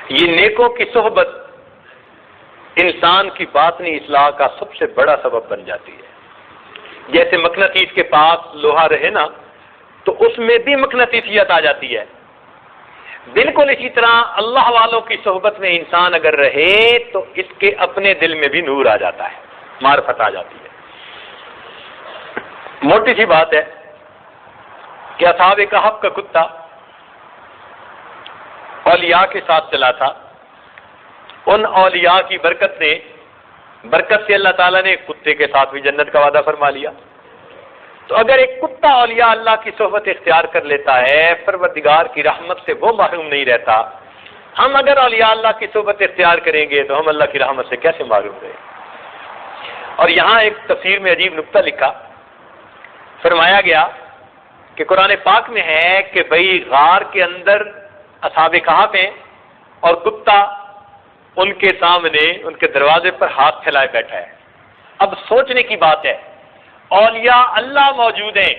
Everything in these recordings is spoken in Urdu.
یہ نیکوں کی صحبت انسان کی باطنی اصلاح کا سب سے بڑا سبب بن جاتی ہے. جیسے مقناطیس کے پاس لوہا رہے نا تو اس میں بھی مقناطیسیت آ جاتی ہے. بالکل اسی طرح اللہ والوں کی صحبت میں انسان اگر رہے تو اس کے اپنے دل میں بھی نور آ جاتا ہے، معرفت آ جاتی ہے. موٹی سی بات ہے کہ اصحاب کہف کا کتا اولیاء کے ساتھ چلا تھا. ان اولیاء کی برکت سے اللہ تعالیٰ نے کتے کے ساتھ بھی جنت کا وعدہ فرما لیا. تو اگر ایک کتا اولیاء اللہ کی صحبت اختیار کر لیتا ہے، پروردگار کی رحمت سے وہ محروم نہیں رہتا. ہم اگر اولیاء اللہ کی صحبت اختیار کریں گے تو ہم اللہ کی رحمت سے کیسے محروم رہیں؟ اور یہاں ایک تفسیر میں عجیب نکتہ لکھا، فرمایا گیا کہ قرآن پاک میں ہے کہ بھئی غار کے اندر اصحاب کہف ہیں اور کتا ان کے سامنے ان کے دروازے پر ہاتھ پھیلائے بیٹھا ہے. اب سوچنے کی بات ہے، اولیاء اللہ موجود ہیں،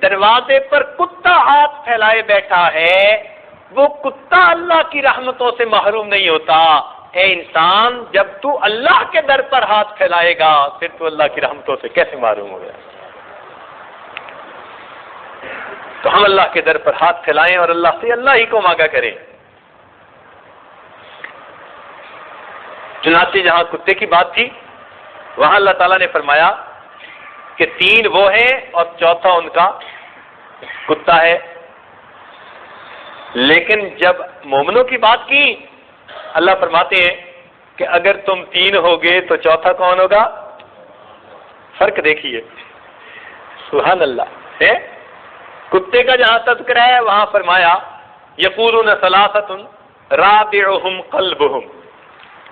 دروازے پر کتا ہاتھ پھیلائے بیٹھا ہے، وہ کتا اللہ کی رحمتوں سے محروم نہیں ہوتا. اے انسان، جب تو اللہ کے در پر ہاتھ پھیلائے گا پھر تو اللہ کی رحمتوں سے کیسے محروم ہو گیا؟ تو ہم اللہ کے در پر ہاتھ پھیلائیں اور اللہ سے اللہ ہی کو مانگا کریں. چنانچہ جہاں کتے کی بات تھی وہاں اللہ تعالیٰ نے فرمایا کہ 3 وہ ہیں اور چوتھا ان کا کتا ہے. لیکن جب مومنوں کی بات کی اللہ فرماتے ہیں کہ اگر تم 3 ہوگے تو چوتھا کون ہوگا؟ فرق دیکھیے، سبحان اللہ ہے. کتے کا جہاں تذکرہ ہے وہاں فرمایا یقولون ثلاثۃ رابعہم قلبہم،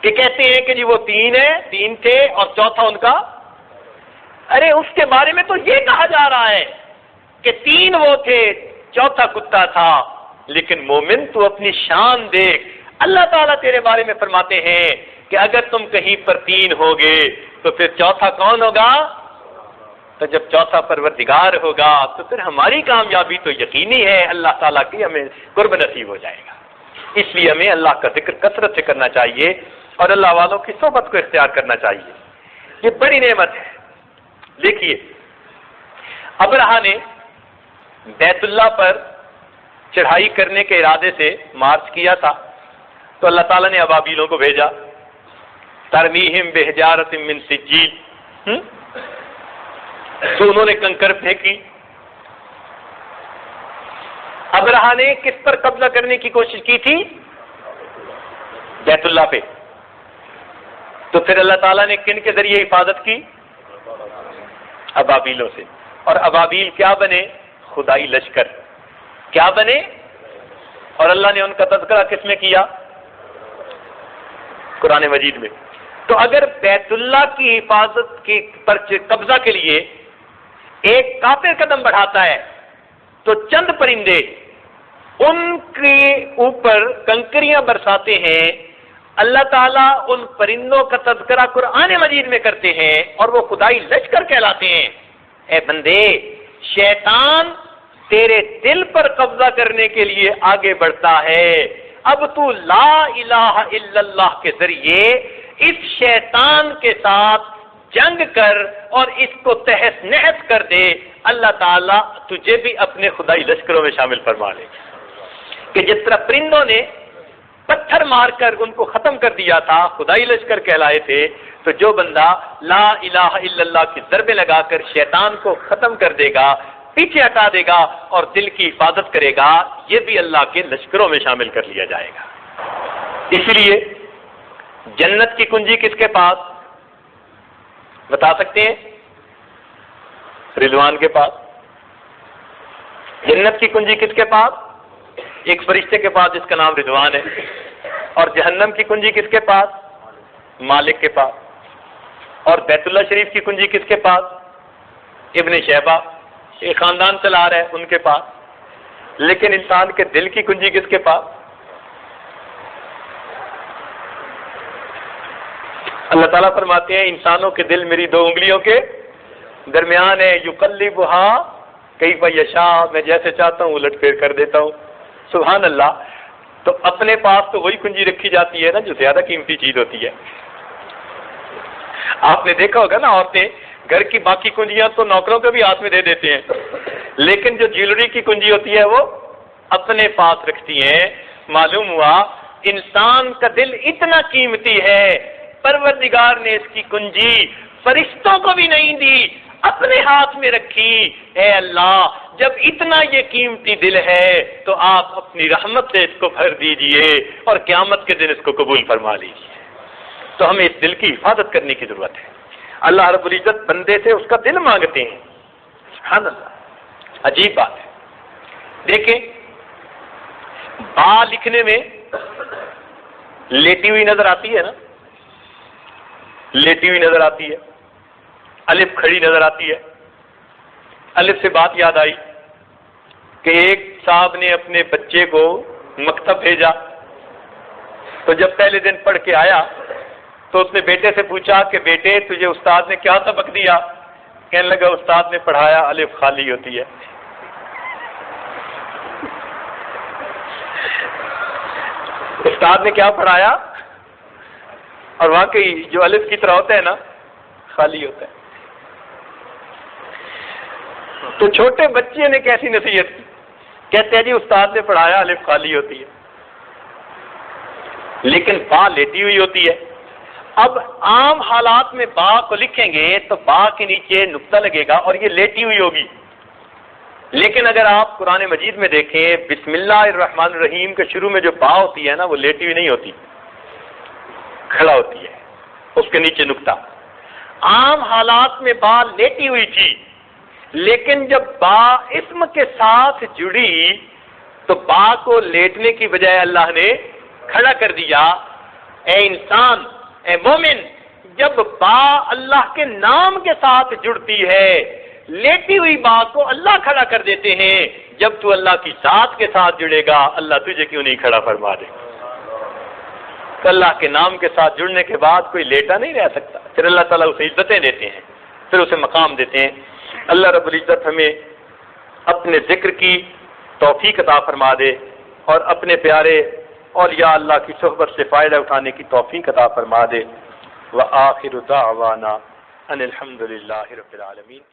کہ کہتے ہیں کہ جی وہ 3 ہیں، 3 تھے اور چوتھا ان کا. ارے اس کے بارے میں تو یہ کہا جا رہا ہے کہ 3 وہ تھے، چوتھا کتا تھا. لیکن مومن تو اپنی شان دیکھ، اللہ تعالیٰ تیرے بارے میں فرماتے ہیں کہ اگر تم کہیں پر 3 ہوگے تو پھر چوتھا کون ہوگا؟ تو جب چوتھا پروردگار ہوگا تو پھر ہماری کامیابی تو یقینی ہے، اللہ تعالیٰ کی ہمیں قرب نصیب ہو جائے گا. اس لیے ہمیں اللہ کا ذکر کثرت سے کرنا چاہیے اور اللہ والوں کی صحبت کو اختیار کرنا چاہیے. یہ بڑی نعمت ہے. دیکھیے ابرہا نے بیت اللہ پر چڑھائی کرنے کے ارادے سے مارچ کیا تھا تو اللہ تعالیٰ نے ابابیلوں کو بھیجا، ترمیہم بحجارۃ من سجیل، تو انہوں نے کنکر پھینکی. ابرہا نے کس پر قبضہ کرنے کی کوشش کی تھی؟ بیت اللہ پہ. تو پھر اللہ تعالیٰ نے کن کے ذریعے حفاظت کی؟ ابابیلوں سے. اور ابابیل کیا بنے؟ خدائی لشکر. کیا بنے؟ اور اللہ نے ان کا تذکرہ کس میں کیا؟ قرآن مجید میں. تو اگر بیت اللہ کی حفاظت کی پر قبضہ کے لیے ایک کافر قدم بڑھاتا ہے تو چند پرندے ان کے اوپر کنکریاں برساتے ہیں. اللہ تعالیٰ ان پرندوں کا تذکرہ قرآن مجید میں کرتے ہیں اور وہ خدائی لشکر کہلاتے ہیں. اے بندے، شیطان تیرے دل پر قبضہ کرنے کے لیے آگے بڑھتا ہے. اب تو لا الہ الا اللہ کے ذریعے اس شیطان کے ساتھ جنگ کر اور اس کو تہس نہس کر دے. اللہ تعالیٰ تجھے بھی اپنے خدائی لشکروں میں شامل فرما لے کہ جس طرح پرندوں نے پتھر مار کر ان کو ختم کر دیا تھا، خدائی لشکر کہلائے تھے. تو جو بندہ لا الہ الا اللہ کی ضربیں لگا کر شیطان کو ختم کر دے گا، پیچھے ہٹا دے گا اور دل کی حفاظت کرے گا، یہ بھی اللہ کے لشکروں میں شامل کر لیا جائے گا. اس لیے جنت کی کنجی کس کے پاس؟ بتا سکتے ہیں؟ رضوان کے پاس. جنت کی کنجی کس کے پاس؟ ایک فرشتے کے پاس جس کا نام رضوان ہے. اور جہنم کی کنجی کس کے پاس؟ مالک کے پاس. اور بیت اللہ شریف کی کنجی کس کے پاس؟ ابن شیبہ، ایک خاندان چلا رہا ہے، ان کے پاس. لیکن انسان کے دل کی کنجی کس کے پاس؟ اللہ تعالیٰ فرماتے ہیں انسانوں کے دل میری 2 انگلیوں کے درمیان ہے. یقلبھا کیف یشاء، میں جیسے چاہتا ہوں الٹ پھیر کر دیتا ہوں. سبحان اللہ. تو اپنے پاس تو وہی کنجی رکھی جاتی ہے نا جو زیادہ قیمتی چیز ہوتی ہے. آپ نے دیکھا ہوگا نا عورتیں گھر کی باقی کنجیاں تو نوکروں کو بھی ہاتھ میں دے دیتے ہیں، لیکن جو جیولری کی کنجی ہوتی ہے وہ اپنے پاس رکھتی ہیں. معلوم ہوا انسان کا دل اتنا قیمتی ہے، پروردگار نے اس کی کنجی فرشتوں کو بھی نہیں دی، اپنے ہاتھ میں رکھی. اے اللہ، جب اتنا یہ قیمتی دل ہے تو آپ اپنی رحمت سے اس کو بھر دیجئے اور قیامت کے دن اس کو قبول فرما لیجئے. تو ہمیں اس دل کی حفاظت کرنے کی ضرورت ہے. اللہ رب العزت بندے سے اس کا دل مانگتے ہیں. سبحان اللہ، عجیب بات ہے. دیکھیں، با لکھنے میں لیٹی ہوئی نظر آتی ہے نا، لیٹی ہوئی نظر آتی ہے. الف کھڑی نظر آتی ہے. الف سے بات یاد آئی کہ ایک صاحب نے اپنے بچے کو مکتب بھیجا، تو جب پہلے دن پڑھ کے آیا تو اس نے بیٹے سے پوچھا کہ بیٹے تجھے استاد نے کیا سبق دیا؟ کہنے لگا استاد نے پڑھایا الف خالی ہوتی ہے. استاد نے کیا پڑھایا؟ اور واقعی جو الف کی طرح ہوتا ہے نا، خالی ہوتا ہے. تو چھوٹے بچے نے کیسی نصیحت کی؟ کہتے ہیں جی استاد نے پڑھایا الف خالی ہوتی ہے، لیکن با لیٹی ہوئی ہوتی ہے. اب عام حالات میں با کو لکھیں گے تو با کے نیچے نقطہ لگے گا اور یہ لیٹی ہوئی ہوگی. لیکن اگر آپ قرآن مجید میں دیکھیں، بسم اللہ الرحمن الرحیم کے شروع میں جو با ہوتی ہے نا، وہ لیٹی ہوئی نہیں ہوتی، کھڑا ہوتی ہے، اس کے نیچے نقطہ. عام حالات میں با لیٹی ہوئی تھی، لیکن جب با اسم کے ساتھ جڑی تو با کو لیٹنے کی بجائے اللہ نے کھڑا کر دیا. اے انسان، اے مومن، جب با اللہ کے نام کے ساتھ جڑتی ہے، لیٹی ہوئی با کو اللہ کھڑا کر دیتے ہیں. جب تو اللہ کی ذات کے ساتھ جڑے گا، اللہ تجھے کیوں نہیں کھڑا فرما دے. تو اللہ کے نام کے ساتھ جڑنے کے بعد کوئی لیٹا نہیں رہ سکتا. پھر اللہ تعالیٰ اسے عزتیں دیتے ہیں، پھر اسے مقام دیتے ہیں. اللہ رب العزت ہمیں اپنے ذکر کی توفیق عطا فرما دے اور اپنے پیارے اولیاء اللہ کی صحبت سے فائدہ اٹھانے کی توفیق عطا فرما دے. وآخر دعوانا ان الحمد للہ رب العالمین.